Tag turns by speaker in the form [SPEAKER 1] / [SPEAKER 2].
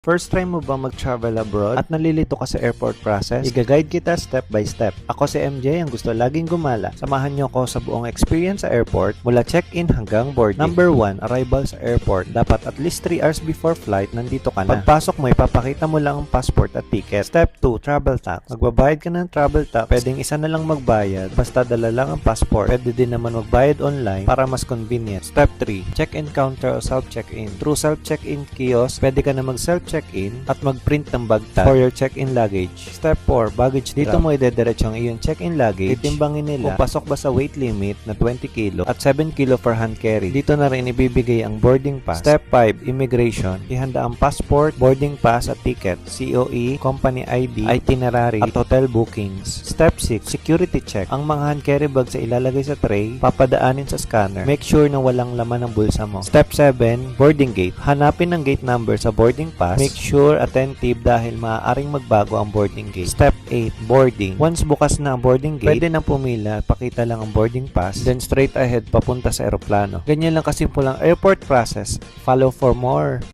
[SPEAKER 1] First try mo ba mag-travel abroad at nalilito ka sa airport process? Iga-guide kita step by step. Ako si MJ, ang gusto laging gumala. Samahan niyo ako sa buong experience sa airport mula check-in hanggang boarding. Number 1, arrival sa airport. Dapat at least 3 hours before flight, nandito ka na. Pagpasok mo, ipapakita mo lang ang passport at ticket. Step 2, travel tax. Magbabayad ka ng travel tax. Pwedeng isa na lang magbayad, basta dala lang ang passport. Pwede din naman magbayad online para mas convenient. Step 3, check-in counter o self-check-in. Through self-check-in kiosk, pwede ka na mag-self-check-in at mag-print ng bag tag for your check-in luggage. Step 4, baggage drop. Dito mo idediretso ang iyong check-in luggage. Titimbangin nila kung pasok ba sa weight limit na 20 kilo at 7 kilo for hand carry. Dito na rin ibibigay ang boarding pass. Step 5, immigration. Ihanda ang passport, boarding pass at ticket, COE, company ID, itinerary at hotel bookings. Step 6, security check. Ang mga hand carry bags ay ilalagay sa tray, papadaanin sa scanner. Make sure na walang laman ng bulsa mo. Step 7, boarding gate. Hanapin ang gate number sa boarding pass. Make sure attentive dahil maaaring magbago ang boarding gate. Step 8, boarding. Once bukas na ang boarding gate, pwede nang pumila, pakita lang ang boarding pass, then straight ahead papunta sa eroplano. Ganyan lang kasimple ang airport process. Follow for more.